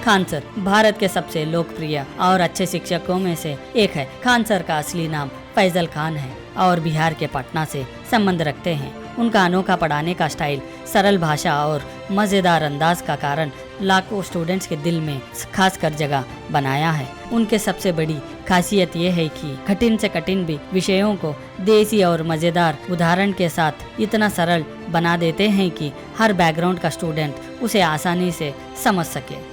Khan sir Bharat के सबसे लोकप्रिय और अच्छे शिक्षकों में से एक है। खान सर का असली नाम फैजल खान है और बिहार के पटना से संबंध रखते हैं। उनका अनोखा पढ़ाने का स्टाइल, सरल भाषा और मजेदार अंदाज का कारण लाखों स्टूडेंट्स के दिल में खासकर जगह बनाया है। उनके सबसे बड़ी खासियत ये है कि कठिन से कठिन भी विषयों को देसी और मजेदार उदाहरण के साथ इतना सरल बना देते हैं कि हर बैकग्राउंड का स्टूडेंट उसे आसानी से समझ सके।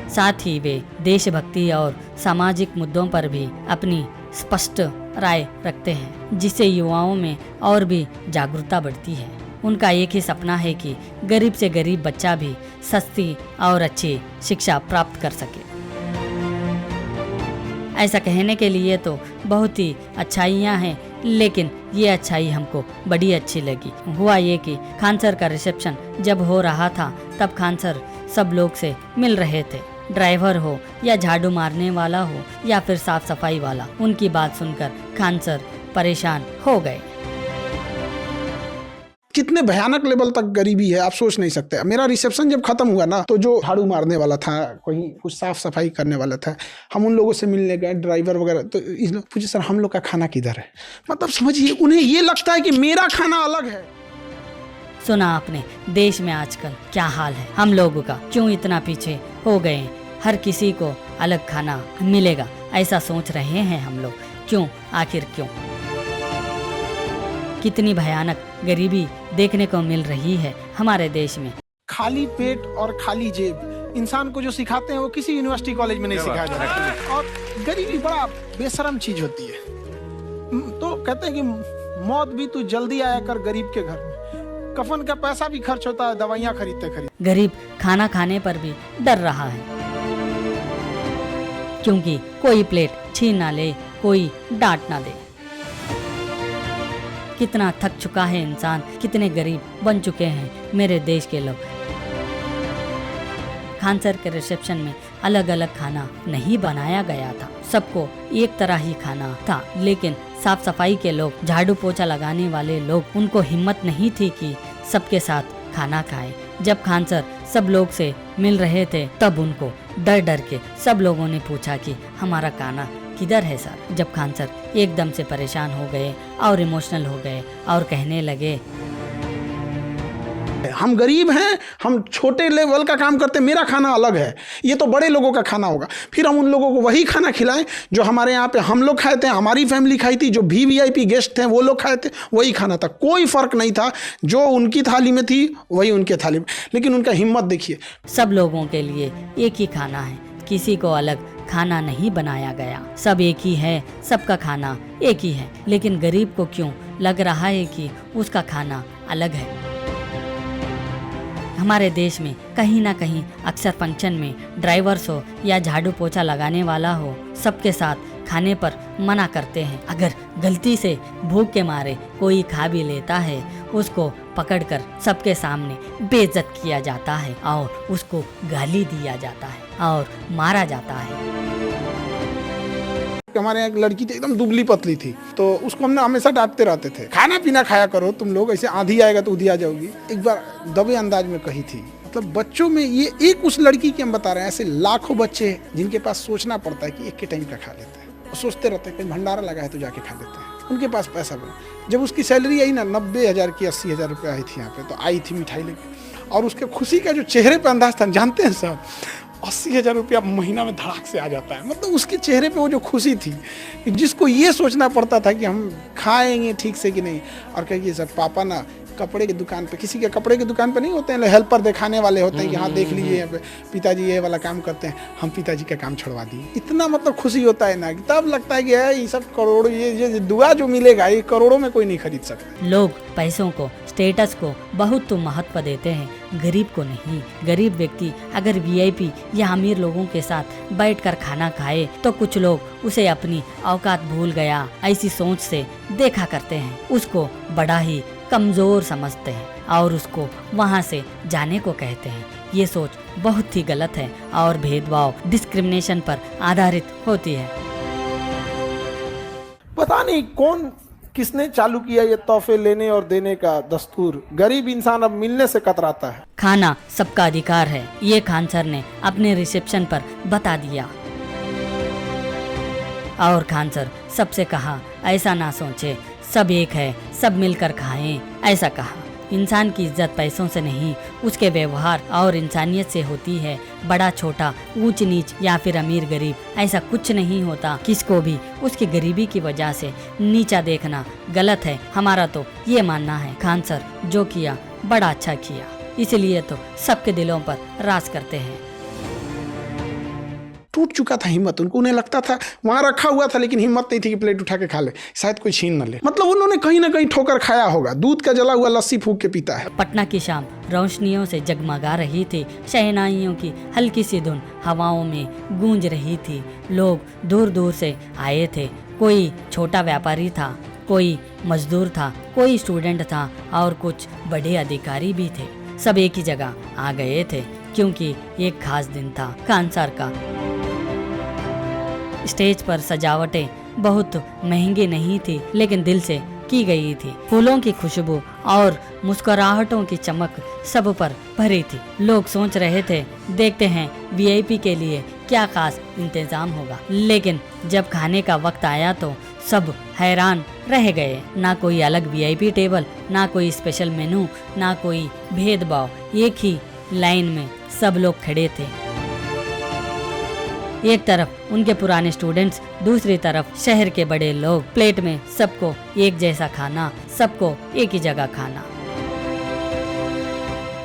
साथ ही वे देशभक्ति और सामाजिक मुद्दों पर भी अपनी स्पष्ट राय रखते हैं, जिससे युवाओं में और भी जागरूकता बढ़ती है। उनका एक ही सपना है कि गरीब से गरीब बच्चा भी सस्ती और अच्छी शिक्षा प्राप्त कर सके। ऐसा कहने के लिए तो बहुत ही अच्छाइयाँ हैं, लेकिन ये अच्छाई हमको बड़ी अच्छी लगी। हुआ ये कि खान सर का रिसेप्शन जब हो रहा था तब खान सर सब लोग से मिल रहे थे। ड्राइवर हो या झाड़ू मारने वाला हो या फिर साफ सफाई वाला, उनकी बात सुनकर खान सर परेशान हो गए। कितने भयानक लेवल तक गरीबी है आप सोच नहीं सकते। मेरा रिसेप्शन जब खत्म हुआ ना, तो जो झाड़ू मारने वाला था, कोई कुछ साफ सफाई करने वाला था, हम उन लोगों से मिलने गए, ड्राइवर वगैरह, तो इस लोग पूछे सर हम लोग का खाना किधर है। मतलब समझिए उन्हें ये लगता है कि मेरा खाना अलग है। सुना आपने देश में आजकल क्या हाल है, हम लोगों का क्यों इतना पीछे हो गए। हर किसी को अलग खाना मिलेगा ऐसा सोच रहे हैं हम लोग। क्यों, आखिर क्यों? कितनी भयानक गरीबी देखने को मिल रही है हमारे देश में। खाली पेट और खाली जेब इंसान को जो सिखाते हैं वो किसी यूनिवर्सिटी कॉलेज में नहीं सिखाया जाता है। और गरीबी बड़ा बेशरम चीज होती है। तो कहते हैं कि मौत भी तू जल्दी आया कर गरीब के घर में। कफन का पैसा भी खर्च होता है दवाइयाँ खरीदते। गरीब खाना खाने पर भी डर रहा है, क्योंकि कोई प्लेट छीन ना ले, कोई डांट ना दे। कितना थक चुका है इंसान, कितने गरीब बन चुके हैं मेरे देश के लोग। खान सर के रिसेप्शन में अलग अलग खाना नहीं बनाया गया था, सबको एक तरह ही खाना था। लेकिन साफ सफाई के लोग, झाड़ू पोछा लगाने वाले लोग, उनको हिम्मत नहीं थी कि सबके साथ खाना खाए। जब खान सर सब लोग से मिल रहे थे तब उनको डर डर के सब लोगों ने पूछा कि हमारा खाना किधर है सर। जब खान सर एकदम से परेशान हो गए और इमोशनल हो गए और कहने लगे, हम गरीब हैं, हम छोटे लेवल का काम करते, मेरा खाना अलग है, ये तो बड़े लोगों का खाना होगा। फिर हम उन लोगों को वही खाना खिलाएं जो हमारे यहाँ पे हम लोग खाए थे, हमारी फैमिली खाई थी, जो भी वीआईपी गेस्ट थे वो लोग खाए थे, वही खाना था। कोई फर्क नहीं था, जो उनकी थाली में थी वही उनके थाली में। लेकिन उनका हिम्मत देखिए। सब लोगों के लिए एक ही खाना है, किसी को अलग खाना नहीं बनाया गया। सब एक ही है, सबका खाना एक ही है। लेकिन गरीब को क्यों लग रहा है कि उसका खाना अलग है। हमारे देश में कहीं ना कहीं अक्सर फंक्शन में ड्राइवर्स हो या झाड़ू पोछा लगाने वाला हो, सबके साथ खाने पर मना करते हैं। अगर गलती से भूख के मारे कोई खा भी लेता है, उसको पकड़कर सबके सामने बेइज्जत किया जाता है और उसको गाली दिया जाता है और मारा जाता है। हमारे यहाँ एक लड़की थी, एकदम दुबली पतली थी, तो उसको हमने हमेशा डांटते रहते थे, खाना पीना खाया करो तुम लोग, ऐसे आंधी आएगा तो उधी आ जाओगी। एक बार दबे अंदाज में कही थी। मतलब बच्चों में ये एक उस लड़की की हम बता रहे हैं, ऐसे लाखों बच्चे हैं जिनके पास सोचना पड़ता है कि एक के टाइम का खा लेते हैं। सोचते रहते हैं कहीं भंडारा लगा है तो जाके खा लेते हैं, उनके पास पैसा बना। जब उसकी सैलरी आई ना 90,000 की 80,000 रुपये आई थी यहाँ पे, तो आई थी मिठाई लेके, और उसके खुशी का जो चेहरे पे अंदाज था, जानते हैं सब 80,000 रुपया महीना में धड़ाक से आ जाता है। मतलब उसके चेहरे पे वो जो खुशी थी, जिसको ये सोचना पड़ता था कि हम खाएंगे ठीक से कि नहीं। और कहिए सर, पापा ना कपड़े की दुकान पे, किसी के कपड़े की दुकान पे नहीं होते हैं हेल्पर दिखाने वाले होते हैं कि हाँ देख लीजिए यहाँ पे पिताजी ये वाला काम करते हैं, हम पिताजी का काम छुड़वा दिए। इतना मतलब खुशी होता है ना, तब लगता है कि ये सब करोड़ों, ये दुआ जो मिलेगा ये करोड़ों में कोई नहीं खरीद सकता। लोग पैसों को, स्टेटस को बहुत तो महत्व देते हैं, गरीब को नहीं। गरीब व्यक्ति अगर वीआईपी या अमीर लोगों के साथ बैठकर खाना खाए तो कुछ लोग उसे अपनी औकात भूल गया ऐसी सोच से देखा करते हैं, उसको बड़ा ही कमजोर समझते हैं और उसको वहां से जाने को कहते हैं। ये सोच बहुत ही गलत है और भेदभाव, डिस्क्रिमिनेशन पर आधारित होती है। पता नहीं कौन किसने चालू किया ये तोहफे लेने और देने का दस्तूर? गरीब इंसान अब मिलने से कतराता है। खाना सबका अधिकार है, ये खान सर ने अपने रिसेप्शन पर बता दिया। और खान सर सबसे कहा, ऐसा ना सोचे, सब एक है, सब मिलकर खाएं, ऐसा कहा। इंसान की इज्जत पैसों से नहीं, उसके व्यवहार और इंसानियत से होती है। बड़ा छोटा, ऊंच नीच या फिर अमीर गरीब, ऐसा कुछ नहीं होता। किसको भी उसकी गरीबी की वजह से नीचा देखना गलत है, हमारा तो ये मानना है। खान सर जो किया बड़ा अच्छा किया, इसलिए तो सबके दिलों पर राज करते हैं। टूट चुका था हिम्मत उनको, उन्हें लगता था वहां रखा हुआ था लेकिन हिम्मत नहीं थी कि प्लेट उठा के खा ले, शायद कोई छीन न ले। मतलब उन्होंने कहीं ना कहीं ठोकर खाया होगा। दूध का जला हुआ लस्सी फूंक के पीता है। पटना की शाम रोशनियों से जगमगा रही थी। शहनाइयों की हल्की सी धुन हवाओं में गूंज रही थी। लोग दूर दूर से आए थे। कोई छोटा व्यापारी था, कोई मजदूर था, कोई स्टूडेंट था और कुछ बड़े अधिकारी भी थे। सब एक ही जगह आ गए थे क्योंकि एक खास दिन था खान सर का। स्टेज पर सजावटें बहुत महंगी नहीं थी लेकिन दिल से की गई थी। फूलों की खुशबू और मुस्कुराहटों की चमक सब पर भरी थी। लोग सोच रहे थे, देखते हैं वीआईपी के लिए क्या खास इंतजाम होगा। लेकिन जब खाने का वक्त आया तो सब हैरान रह गए। ना कोई अलग वीआईपी टेबल, ना कोई स्पेशल मेनू, ना कोई भेदभाव। एक ही लाइन में सब लोग खड़े थे। एक तरफ उनके पुराने स्टूडेंट्स, दूसरी तरफ शहर के बड़े लोग। प्लेट में सबको एक जैसा खाना, सबको एक ही जगह खाना।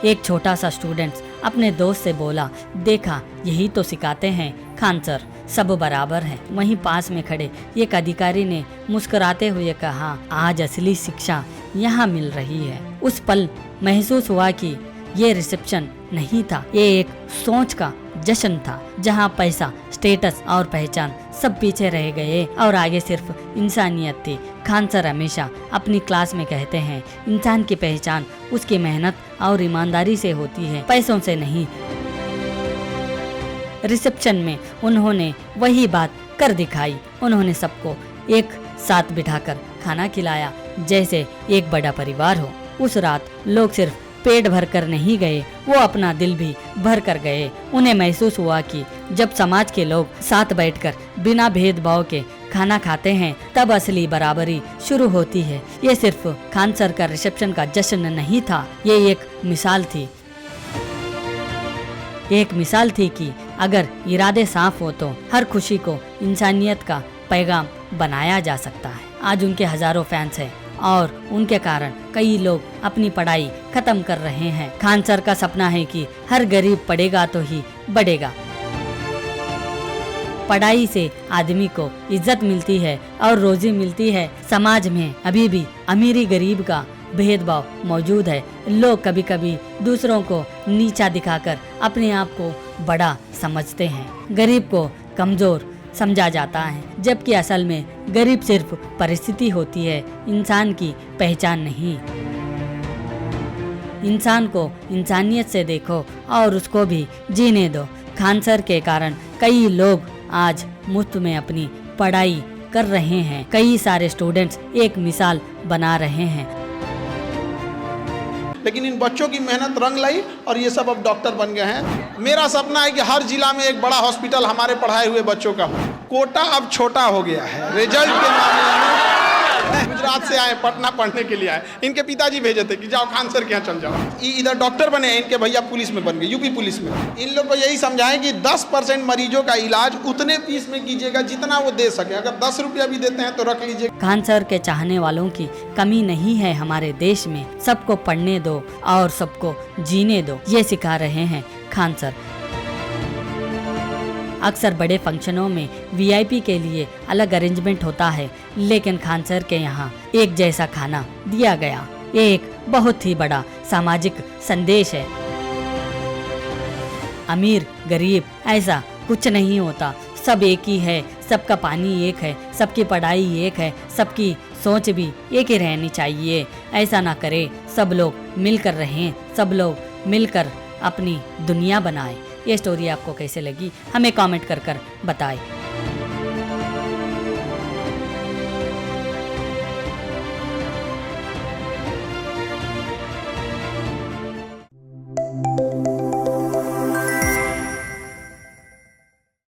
एक छोटा सा स्टूडेंट अपने दोस्त से बोला, देखा यही तो सिखाते हैं खान सर, सब बराबर हैं। वहीं पास में खड़े एक अधिकारी ने मुस्कुराते हुए कहा, आज असली शिक्षा यहाँ मिल रही है। उस पल महसूस हुआ कि ये रिसेप्शन नहीं था, ये एक सोच का जश्न था, जहाँ पैसा, स्टेटस और पहचान सब पीछे रह गए और आगे सिर्फ इंसानियत थी। खान सर हमेशा अपनी क्लास में कहते हैं, इंसान की पहचान उसकी मेहनत और ईमानदारी से होती है, पैसों से नहीं। रिसेप्शन में उन्होंने वही बात कर दिखाई। उन्होंने सबको एक साथ बिठाकर खाना खिलाया जैसे एक बड़ा परिवार हो। उस रात लोग सिर्फ पेट भर कर नहीं गए, वो अपना दिल भी भर कर गए। उन्हें महसूस हुआ कि जब समाज के लोग साथ बैठकर बिना भेदभाव के खाना खाते हैं तब असली बराबरी शुरू होती है। ये सिर्फ खान सर का रिसेप्शन का जश्न नहीं था, ये एक मिसाल थी। एक मिसाल थी कि अगर इरादे साफ हो तो हर खुशी को इंसानियत का पैगाम बनाया जा सकता है। आज उनके हजारों फैंस हैं और उनके कारण कई लोग अपनी पढ़ाई खत्म कर रहे हैं। खान सर का सपना है कि हर गरीब पढ़ेगा तो ही बढ़ेगा। पढ़ाई से आदमी को इज्जत मिलती है और रोजी मिलती है। समाज में अभी भी अमीरी गरीब का भेदभाव मौजूद है। लोग कभी कभी दूसरों को नीचा दिखाकर अपने आप को बड़ा समझते हैं। गरीब को कमजोर समझा जाता है, जबकि असल में गरीब सिर्फ परिस्थिति होती है, इंसान की पहचान नहीं। इंसान को इंसानियत से देखो और उसको भी जीने दो। खान सर के कारण कई लोग आज मुफ्त में अपनी पढ़ाई कर रहे हैं। कई सारे स्टूडेंट्स एक मिसाल बना रहे हैं। लेकिन इन बच्चों की मेहनत रंग लाई और ये सब अब डॉक्टर बन गए हैं। मेरा सपना है कि हर जिला में एक बड़ा हॉस्पिटल हमारे पढ़ाए हुए बच्चों का हो। कोटा अब छोटा हो गया है रिजल्ट के मामले में। गुजरात से आए, पटना पढ़ने के लिए आए, इनके पिताजी भेजे थे कि जाओ खान सर के यहाँ चल जाओ। इधर डॉक्टर बने, इनके भैया पुलिस में बन गए, यूपी पुलिस में। इन लोग को यही समझाएं कि 10% मरीजों का इलाज उतने फीस में कीजिएगा जितना वो दे सके। अगर 10 रुपया भी देते हैं तो रख लीजिए। खान सर के चाहने वालों की कमी नहीं है हमारे देश में। सबको पढ़ने दो और सबको जीने दो, ये सिखा रहे हैं खान सर। अक्सर बड़े फंक्शनों में वीआईपी के लिए अलग अरेंजमेंट होता है, लेकिन खान सर के यहाँ एक जैसा खाना दिया गया। ये एक बहुत ही बड़ा सामाजिक संदेश है। अमीर गरीब ऐसा कुछ नहीं होता, सब एक ही है, सबका पानी एक है, सबकी पढ़ाई एक है, सबकी सोच भी एक ही रहनी चाहिए। ऐसा ना करे, सब लोग मिलकर रहें, सब लोग मिलकर अपनी दुनिया बनाएं। ये स्टोरी आपको कैसे लगी हमें कमेंट कर बताएं।